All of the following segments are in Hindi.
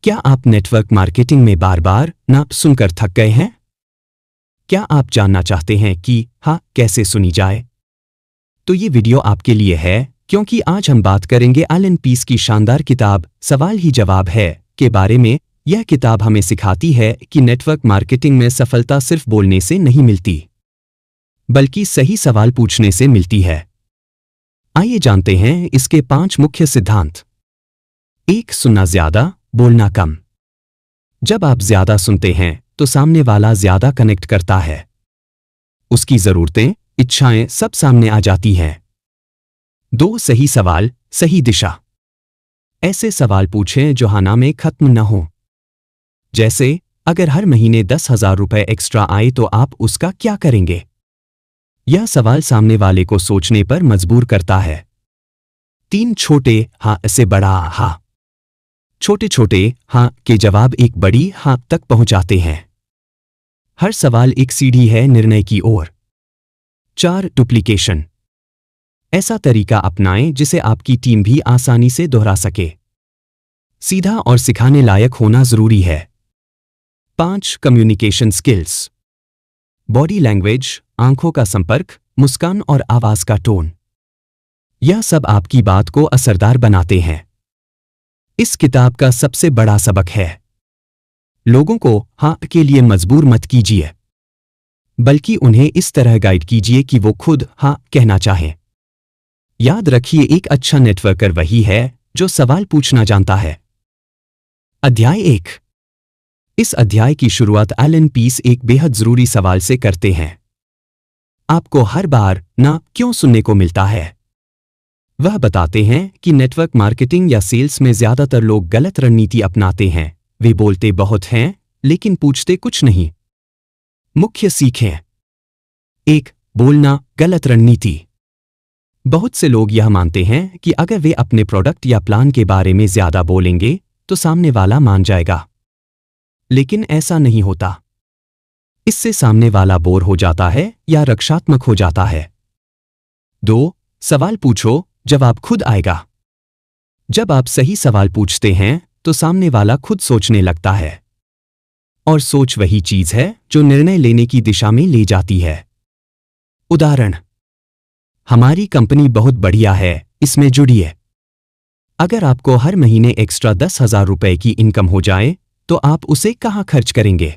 क्या आप नेटवर्क मार्केटिंग में बार बार ना सुनकर थक गए हैं? क्या आप जानना चाहते हैं कि कैसे सुनी जाए? तो ये वीडियो आपके लिए है, क्योंकि आज हम बात करेंगे एलन पीस की शानदार किताब सवाल ही जवाब है के बारे में। यह किताब हमें सिखाती है कि नेटवर्क मार्केटिंग में सफलता सिर्फ बोलने से नहीं मिलती, बल्कि सही सवाल पूछने से मिलती है। आइए जानते हैं इसके 5 मुख्य सिद्धांत। 1. सुनना ज्यादा, बोलना कम। जब आप ज्यादा सुनते हैं तो सामने वाला ज्यादा कनेक्ट करता है। उसकी जरूरतें, इच्छाएं सब सामने आ जाती हैं। 2. सही सवाल, सही दिशा। ऐसे सवाल पूछें जो हाना में खत्म न हो। जैसे, अगर हर महीने 10,000 रुपए एक्स्ट्रा आए तो आप उसका क्या करेंगे? यह सवाल सामने वाले को सोचने पर मजबूर करता है। 3. छोटे हाँ से बड़ा हाँ। छोटे छोटे हाँ के जवाब एक बड़ी हाँ तक पहुंचाते हैं। हर सवाल एक सीढ़ी है निर्णय की ओर। 4. डुप्लीकेशन। ऐसा तरीका अपनाएं जिसे आपकी टीम भी आसानी से दोहरा सके। सीधा और सिखाने लायक होना जरूरी है। 5. Communication skills. बॉडी लैंग्वेज, आंखों का संपर्क, मुस्कान और आवाज का टोन, यह सब आपकी बात को असरदार बनाते हैं। इस किताब का सबसे बड़ा सबक है, लोगों को हाँ के लिए मजबूर मत कीजिए, बल्कि उन्हें इस तरह गाइड कीजिए कि वो खुद हाँ कहना चाहें। याद रखिए, एक अच्छा नेटवर्कर वही है जो सवाल पूछना जानता है। अध्याय 1। इस अध्याय की शुरुआत एलन पीस एक बेहद जरूरी सवाल से करते हैं। आपको हर बार ना क्यों सुनने को मिलता है? वह बताते हैं कि नेटवर्क मार्केटिंग या सेल्स में ज्यादातर लोग गलत रणनीति अपनाते हैं। वे बोलते बहुत हैं लेकिन पूछते कुछ नहीं। मुख्य सीखें। 1. बोलना गलत रणनीति। बहुत से लोग यह मानते हैं कि अगर वे अपने प्रोडक्ट या प्लान के बारे में ज्यादा बोलेंगे तो सामने वाला मान जाएगा, लेकिन ऐसा नहीं होता। इससे सामने वाला बोर हो जाता है या रक्षात्मक हो जाता है। 2. सवाल पूछो, जवाब खुद आएगा। जब आप सही सवाल पूछते हैं तो सामने वाला खुद सोचने लगता है, और सोच वही चीज है जो निर्णय लेने की दिशा में ले जाती है। उदाहरण, हमारी कंपनी बहुत बढ़िया है, इसमें जुड़िए। अगर आपको हर महीने एक्स्ट्रा 10,000 रुपए की इनकम हो जाए तो आप उसे कहां खर्च करेंगे?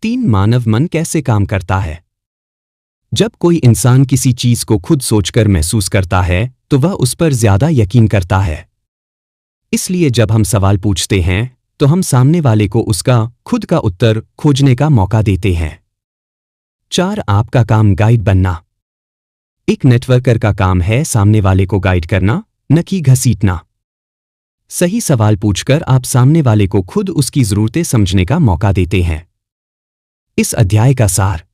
3. मानव मन कैसे काम करता है। जब कोई इंसान किसी चीज को खुद सोचकर महसूस करता है तो वह उस पर ज्यादा यकीन करता है। इसलिए जब हम सवाल पूछते हैं तो हम सामने वाले को उसका खुद का उत्तर खोजने का मौका देते हैं। 4. आपका काम गाइड बनना। एक नेटवर्कर का काम है सामने वाले को गाइड करना, न कि घसीटना। सही सवाल पूछकर आप सामने वाले को खुद उसकी जरूरतें समझने का मौका देते हैं। इस अध्याय का सार।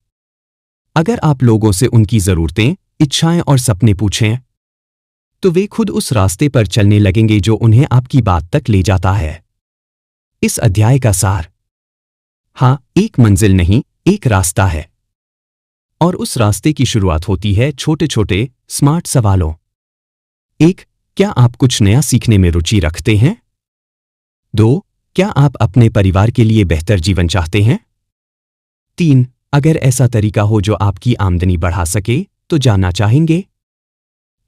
अगर आप लोगों से उनकी जरूरतें, इच्छाएं और सपने पूछें तो वे खुद उस रास्ते पर चलने लगेंगे जो उन्हें आपकी बात तक ले जाता है। इस अध्याय का सार। हाँ, एक मंजिल नहीं, एक रास्ता है, और उस रास्ते की शुरुआत होती है छोटे छोटे स्मार्ट सवालों। 1. क्या आप कुछ नया सीखने में रुचि रखते हैं? 2. क्या आप अपने परिवार के लिए बेहतर जीवन चाहते हैं? 3. अगर ऐसा तरीका हो जो आपकी आमदनी बढ़ा सके तो जानना चाहेंगे?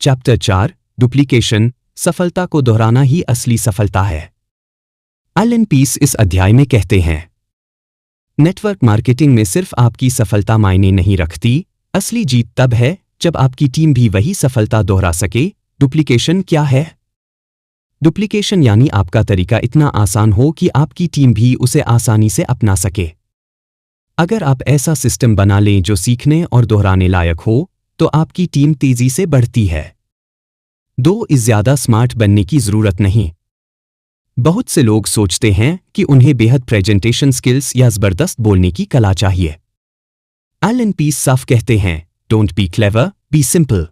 चैप्टर 4, डुप्लीकेशन, सफलता को दोहराना ही असली सफलता है। एलन पीस इस अध्याय में कहते हैं, नेटवर्क मार्केटिंग में सिर्फ आपकी सफलता मायने नहीं रखती, असली जीत तब है जब आपकी टीम भी वही सफलता दोहरा सके। डुप्लीकेशन क्या है? डुप्लीकेशन यानी आपका तरीका इतना आसान हो कि आपकी टीम भी उसे आसानी से अपना सके। अगर आप ऐसा सिस्टम बना लें जो सीखने और दोहराने लायक हो तो आपकी टीम तेजी से बढ़ती है। 2. ज्यादा स्मार्ट बनने की जरूरत नहीं। बहुत से लोग सोचते हैं कि उन्हें बेहद प्रेजेंटेशन स्किल्स या जबरदस्त बोलने की कला चाहिए। एलन पीस साफ कहते हैं, don't be clever, be simple.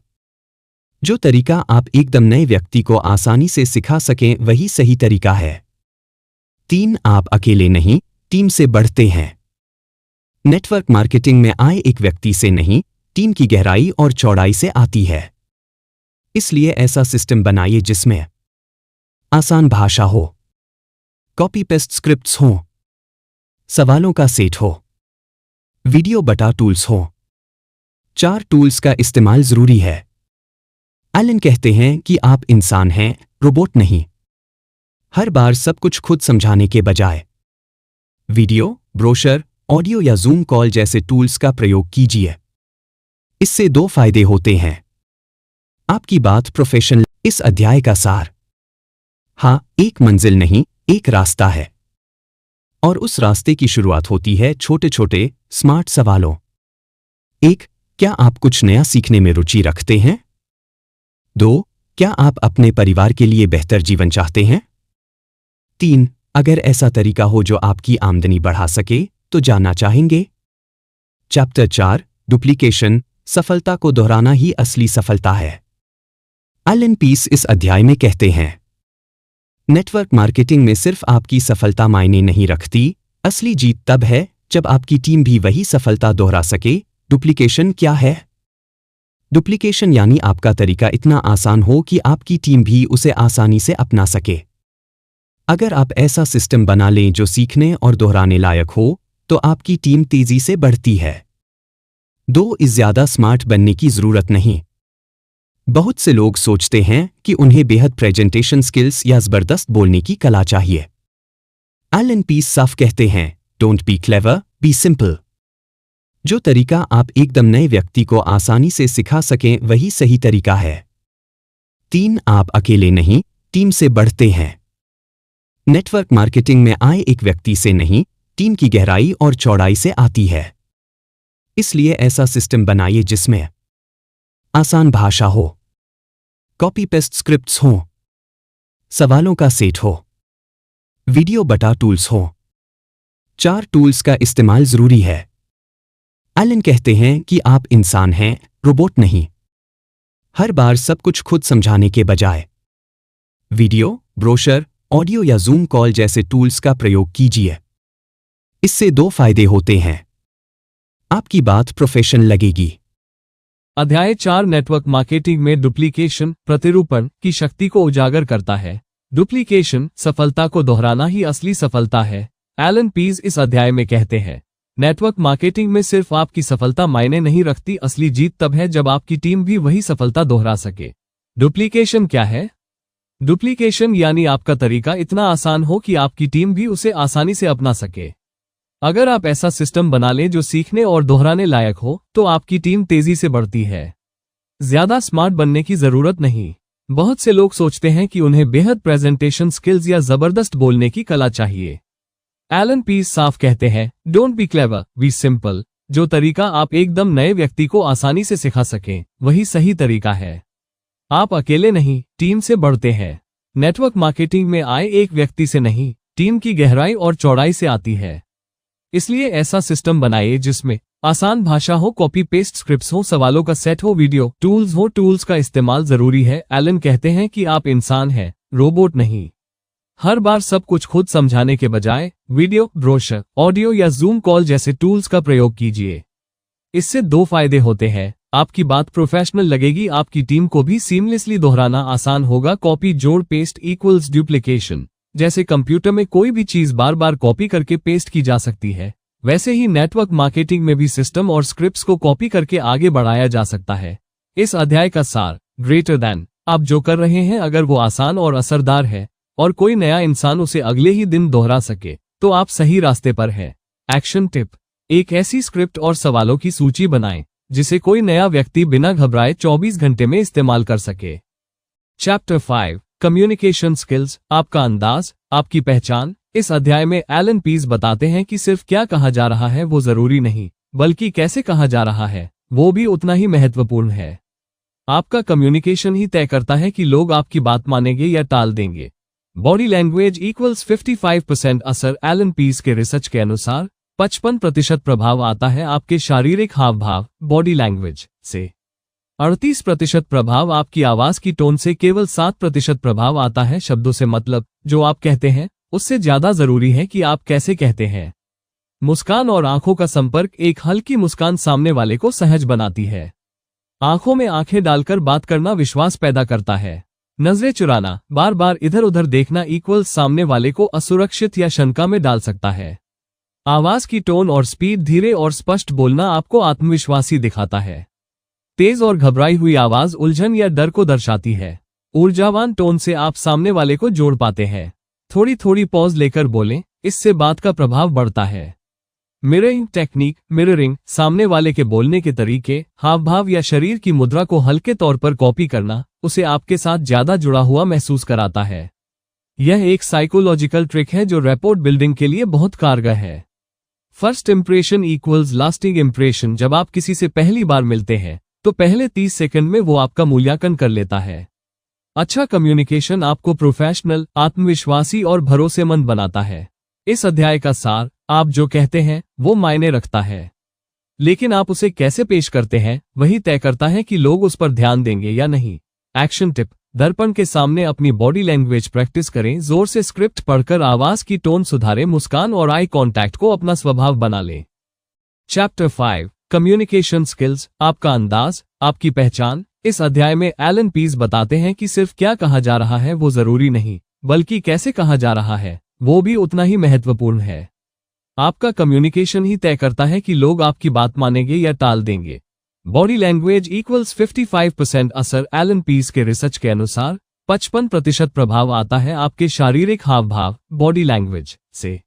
जो तरीका आप एकदम नए व्यक्ति को आसानी से सिखा सकें वही सही तरीका है। 3. आप अकेले नहीं, टीम से बढ़ते हैं। नेटवर्क मार्केटिंग में आय एक व्यक्ति से नहीं, टीम की गहराई और चौड़ाई से आती है। इसलिए ऐसा सिस्टम बनाइए जिसमें आसान भाषा हो, कॉपी पेस्ट स्क्रिप्ट्स हों, सवालों का सेट हो, वीडियो बटा टूल्स हो। 4 टूल्स का इस्तेमाल जरूरी है। एलन कहते हैं कि आप इंसान हैं, रोबोट नहीं। हर बार सब कुछ खुद समझाने के बजाय वीडियो, ब्रोशर, ऑडियो या जूम कॉल जैसे टूल्स का प्रयोग कीजिए। इससे 2 फायदे होते हैं। आपकी बात प्रोफेशनल। इस अध्याय का सार। हाँ, एक मंजिल नहीं, एक रास्ता है। और उस रास्ते की शुरुआत होती है छोटे छोटे स्मार्ट सवालों। 1. क्या आप कुछ नया सीखने में रुचि रखते हैं? 2. क्या आप अपने परिवार के लिए बेहतर जीवन चाहते हैं? 3. अगर ऐसा तरीका हो जो आपकी आमदनी बढ़ा सके तो जानना चाहेंगे? चैप्टर 4 डुप्लीकेशन, सफलता को दोहराना ही असली सफलता है। एलन पीस इस अध्याय में कहते हैं, नेटवर्क मार्केटिंग में सिर्फ आपकी सफलता मायने नहीं रखती, असली जीत तब है जब आपकी टीम भी वही सफलता दोहरा सके। डुप्लीकेशन क्या है? डुप्लीकेशन यानी आपका तरीका इतना आसान हो कि आपकी टीम भी उसे आसानी से अपना सके। अगर आप ऐसा सिस्टम बना लें जो सीखने और दोहराने लायक हो, तो आपकी टीम तेजी से बढ़ती है। 2. ज्यादा स्मार्ट बनने की जरूरत नहीं। बहुत से लोग सोचते हैं कि उन्हें बेहद प्रेजेंटेशन स्किल्स या जबरदस्त बोलने की कला चाहिए। एलन पीस साफ कहते हैं, don't be clever, be simple. जो तरीका आप एकदम नए व्यक्ति को आसानी से सिखा सकें वही सही तरीका है। 3. आप अकेले नहीं, टीम से बढ़ते हैं। नेटवर्क मार्केटिंग में आय एक व्यक्ति से नहीं, टीम की गहराई और चौड़ाई से आती है। इसलिए ऐसा सिस्टम बनाइए जिसमें आसान भाषा हो, कॉपी पेस्ट स्क्रिप्ट्स हों, सवालों का सेट हो, वीडियो बटा टूल्स हो। 4 टूल्स का इस्तेमाल जरूरी है। एलन कहते हैं कि आप इंसान हैं, रोबोट नहीं। हर बार सब कुछ खुद समझाने के बजाय वीडियो, ब्रोशर, ऑडियो या जूम कॉल जैसे टूल्स का प्रयोग कीजिए। इससे 2 फायदे होते हैं। आपकी बात प्रोफेशनल लगेगी। अध्याय 4 नेटवर्क मार्केटिंग में डुप्लीकेशन, प्रतिरूपण की शक्ति को उजागर करता है। डुप्लीकेशन, सफलता को दोहराना ही असली सफलता है। एलन पीस इस अध्याय में कहते हैं, नेटवर्क मार्केटिंग में सिर्फ आपकी सफलता मायने नहीं रखती, असली जीत तब है जब आपकी टीम भी वही सफलता दोहरा सके। डुप्लीकेशन क्या है? डुप्लीकेशन यानी आपका तरीका इतना आसान हो कि आपकी टीम भी उसे आसानी से अपना सके। अगर आप ऐसा सिस्टम बना लें जो सीखने और दोहराने लायक हो, तो आपकी टीम तेजी से बढ़ती है। ज्यादा स्मार्ट बनने की जरूरत नहीं। बहुत से लोग सोचते हैं कि उन्हें बेहद प्रेजेंटेशन स्किल्स या जबरदस्त बोलने की कला चाहिए। एलन पीस साफ कहते हैं, don't be clever, be simple. जो तरीका आप एकदम नए व्यक्ति को आसानी से सिखा सकें वही सही तरीका है। आप अकेले नहीं, टीम से बढ़ते हैं। नेटवर्क मार्केटिंग में आय एक व्यक्ति से नहीं, टीम की गहराई और चौड़ाई से आती है। इसलिए ऐसा सिस्टम बनाइए जिसमें आसान भाषा हो, कॉपी पेस्ट स्क्रिप्ट्स हो, सवालों का सेट हो, वीडियो टूल्स हो। टूल्स का इस्तेमाल जरूरी है। एलन कहते हैं कि आप इंसान हैं, रोबोट नहीं। हर बार सब कुछ खुद समझाने के बजाय वीडियो, ब्रोशर, ऑडियो या जूम कॉल जैसे टूल्स का प्रयोग कीजिए। इससे 2 फायदे होते हैं। आपकी बात प्रोफेशनल लगेगी, आपकी टीम को भी सीमलेसली दोहराना आसान होगा। कॉपी जोड़ पेस्ट इक्वल्स डुप्लीकेशन। जैसे कंप्यूटर में कोई भी चीज बार बार कॉपी करके पेस्ट की जा सकती है, वैसे ही नेटवर्क मार्केटिंग में भी सिस्टम और स्क्रिप्ट्स को कॉपी करके आगे बढ़ाया जा सकता है। इस अध्याय का सार, ग्रेटर देन। आप जो कर रहे हैं अगर वो आसान और असरदार है और कोई नया इंसान उसे अगले ही दिन दोहरा सके, तो आप सही रास्ते पर हैं। एक्शन टिप: एक ऐसी स्क्रिप्ट और सवालों की सूची बनाएं जिसे कोई नया व्यक्ति बिना घबराए 24 घंटे में इस्तेमाल कर सके। चैप्टर 5 कम्युनिकेशन स्किल्स, आपका अंदाज, आपकी पहचान। इस अध्याय में एलन पीस बताते हैं कि सिर्फ क्या कहा जा रहा है वो जरूरी नहीं, बल्कि कैसे कहा जा रहा है वो भी उतना ही महत्वपूर्ण है। आपका कम्युनिकेशन ही तय करता है कि लोग आपकी बात मानेंगे या टाल देंगे। बॉडी लैंग्वेज इक्वल्स 55% असर। एलन पीस के रिसर्च के अनुसार 55% प्रभाव आता है आपके शारीरिक हाव भाव, बॉडी लैंग्वेज से। 38% प्रभाव आपकी आवाज की टोन से। केवल 7% प्रभाव आता है शब्दों से। मतलब जो आप कहते हैं उससे ज्यादा जरूरी है कि आप कैसे कहते हैं। मुस्कान और आंखों का संपर्क। एक हल्की मुस्कान सामने वाले को सहज बनाती है। आंखों में आंखें डालकर बात करना विश्वास पैदा करता है। नजरें चुराना, बार बार इधर उधर देखना इक्वल्स सामने वाले को असुरक्षित या शंका में डाल सकता है। आवाज की टोन और स्पीड, धीरे और स्पष्ट बोलना आपको आत्मविश्वासी दिखाता है। तेज और घबराई हुई आवाज उलझन या डर को दर्शाती है। ऊर्जावान टोन से आप सामने वाले को जोड़ पाते हैं। थोड़ी थोड़ी पॉज लेकर बोलें, इससे बात का प्रभाव बढ़ता है। मिररिंग टेक्निक, मिररिंग सामने वाले के बोलने के तरीके, हाव भाव या शरीर की मुद्रा को हल्के तौर पर कॉपी करना उसे आपके साथ ज्यादा जुड़ा हुआ महसूस कराता है। यह एक साइकोलॉजिकल ट्रिक है जो रैपोर्ट बिल्डिंग के लिए बहुत कारगर है। First impression equals lasting impression. जब आप किसी से पहली बार मिलते हैं तो पहले 30 सेकंड में वो आपका मूल्यांकन कर लेता है। अच्छा कम्युनिकेशन आपको प्रोफेशनल, आत्मविश्वासी और भरोसेमंद बनाता है। इस अध्याय का सार, आप जो कहते हैं वो मायने रखता है, लेकिन आप उसे कैसे पेश करते हैं वही तय करता है कि लोग उस पर ध्यान देंगे या नहीं। एक्शन टिप, दर्पण के सामने अपनी बॉडी लैंग्वेज प्रैक्टिस करें। जोर से स्क्रिप्ट पढ़कर आवाज की टोन सुधारें। मुस्कान और आई कांटेक्ट को अपना स्वभाव बना लें। चैप्टर 5, कम्युनिकेशन स्किल्स, आपका अंदाज, आपकी पहचान। इस अध्याय में एलन पीज बताते हैं कि सिर्फ क्या कहा जा रहा है वो जरूरी नहीं, बल्कि कैसे कहा जा रहा है वो भी उतना ही महत्वपूर्ण है। आपका कम्युनिकेशन ही तय करता है कि लोग आपकी बात मानेंगे या टाल देंगे। बॉडी लैंग्वेज इक्वल्स 55% असर। एलन पीज के रिसर्च के अनुसार 55% प्रभाव आता है आपके शारीरिक हाव भाव, बॉडी लैंग्वेज से।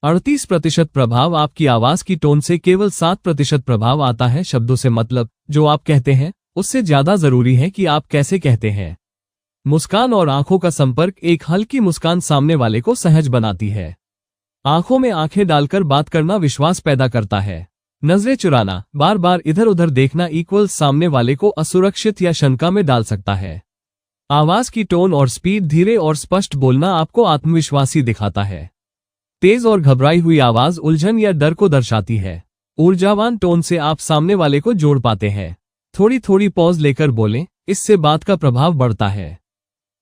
38% प्रभाव आपकी आवाज की टोन से। केवल 7% प्रभाव आता है शब्दों से। मतलब जो आप कहते हैं उससे ज्यादा जरूरी है कि आप कैसे कहते हैं। मुस्कान और आंखों का संपर्क, एक हल्की मुस्कान सामने वाले को सहज बनाती है। आंखों में आंखें डालकर बात करना विश्वास पैदा करता है। नजरें चुराना, बार बार इधर उधर देखना इक्वल्स सामने वाले को असुरक्षित या शंका में डाल सकता है। आवाज की टोन और स्पीड, धीरे और स्पष्ट बोलना आपको आत्मविश्वासी दिखाता है। तेज और घबराई हुई आवाज उलझन या डर को दर्शाती है। ऊर्जावान टोन से आप सामने वाले को जोड़ पाते हैं। थोड़ी थोड़ी पॉज लेकर बोलें, इससे बात का प्रभाव बढ़ता है।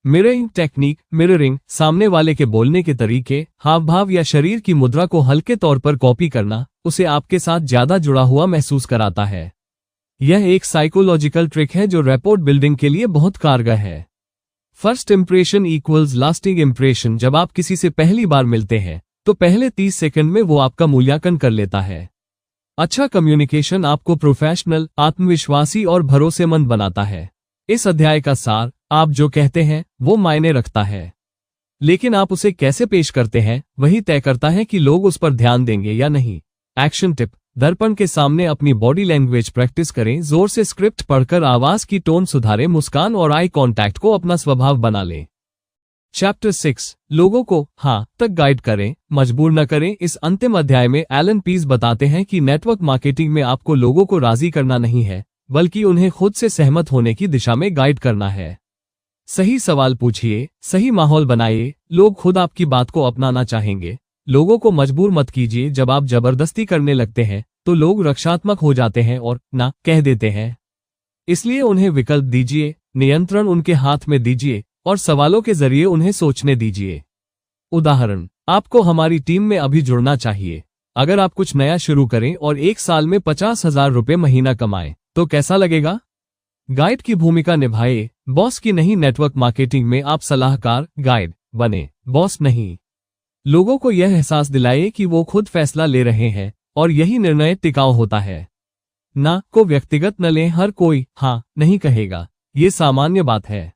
मिररिंग टेक्निक, मिररिंग सामने वाले के बोलने के तरीके, हाव भाव या शरीर की मुद्रा को हल्के तौर पर कॉपी करना उसे आपके साथ ज्यादा जुड़ा हुआ महसूस कराता है। यह एक साइकोलॉजिकल ट्रिक है जो रैपोर्ट बिल्डिंग के लिए बहुत कारगर है। First impression equals lasting impression. जब आप किसी से पहली बार मिलते हैं तो पहले 30 सेकंड में वो आपका मूल्यांकन कर लेता है। अच्छा कम्युनिकेशन आपको प्रोफेशनल, आत्मविश्वासी और भरोसेमंद बनाता है। इस अध्याय का सार, आप जो कहते हैं वो मायने रखता है, लेकिन आप उसे कैसे पेश करते हैं वही तय करता है कि लोग उस पर ध्यान देंगे या नहीं। एक्शन टिप, दर्पण के सामने अपनी बॉडी लैंग्वेज प्रैक्टिस करें। जोर से स्क्रिप्ट पढ़कर आवाज की टोन सुधारें। मुस्कान और आई कांटेक्ट को अपना स्वभाव बना लें। चैप्टर 6, लोगों को हाँ तक गाइड करें, मजबूर न करें। इस अंतिम अध्याय में एलन पीज बताते हैं कि नेटवर्क मार्केटिंग में आपको लोगों को राजी करना नहीं है, बल्कि उन्हें खुद से सहमत होने की दिशा में गाइड करना है। सही सवाल पूछिए, सही माहौल बनाइए, लोग खुद आपकी बात को अपनाना चाहेंगे। लोगों को मजबूर मत कीजिए। जब आप जबरदस्ती करने लगते हैं तो लोग रक्षात्मक हो जाते हैं और ना कह देते हैं। इसलिए उन्हें विकल्प दीजिए, नियंत्रण उनके हाथ में दीजिए और सवालों के जरिए उन्हें सोचने दीजिए। उदाहरण, आपको हमारी टीम में अभी जुड़ना चाहिए। अगर आप कुछ नया शुरू करें और 1 साल में 50,000 रुपए महीना कमाएं तो कैसा लगेगा? गाइड की भूमिका निभाए, बॉस की नहीं। नेटवर्क मार्केटिंग में आप सलाहकार, गाइड बने, बॉस नहीं। लोगों को यह एहसास दिलाइए कि वो खुद फैसला ले रहे हैं और यही निर्णय टिकाऊ होता है। ना को व्यक्तिगत न लें। हर कोई हाँ नहीं कहेगा, ये सामान्य बात है।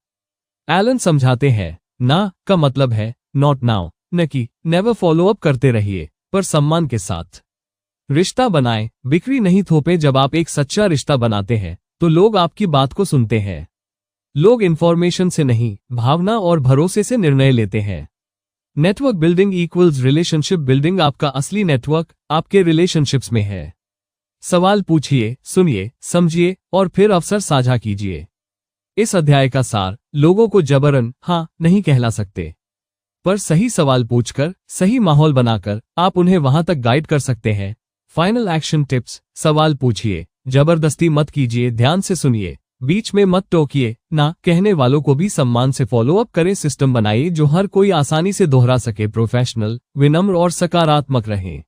एलन समझाते हैं, ना का मतलब है नॉट नाउ, न कि नेवर। फॉलो अप करते रहिए पर सम्मान के साथ। रिश्ता बनाएं, बिक्री नहीं थोपे। जब आप एक सच्चा रिश्ता बनाते हैं तो लोग आपकी बात को सुनते हैं। लोग इंफॉर्मेशन से नहीं, भावना और भरोसे से निर्णय लेते हैं। Network building equals relationship building. आपका असली नेटवर्क आपके रिलेशनशिप्स में है। सवाल पूछिए, सुनिए, समझिए और फिर अवसर साझा कीजिए। इस अध्याय का सार, लोगों को जबरन हाँ नहीं कहला सकते, पर सही सवाल पूछकर, सही माहौल बनाकर आप उन्हें वहां तक गाइड कर सकते हैं। फाइनल एक्शन टिप्स, सवाल पूछिए, जबरदस्ती मत कीजिए, ध्यान से सुनिए, बीच में मत टोकिए, ना कहने वालों को भी सम्मान से फॉलो अप करें। सिस्टम बनाइए जो हर कोई आसानी से दोहरा सके। प्रोफेशनल, विनम्र और सकारात्मक रहें।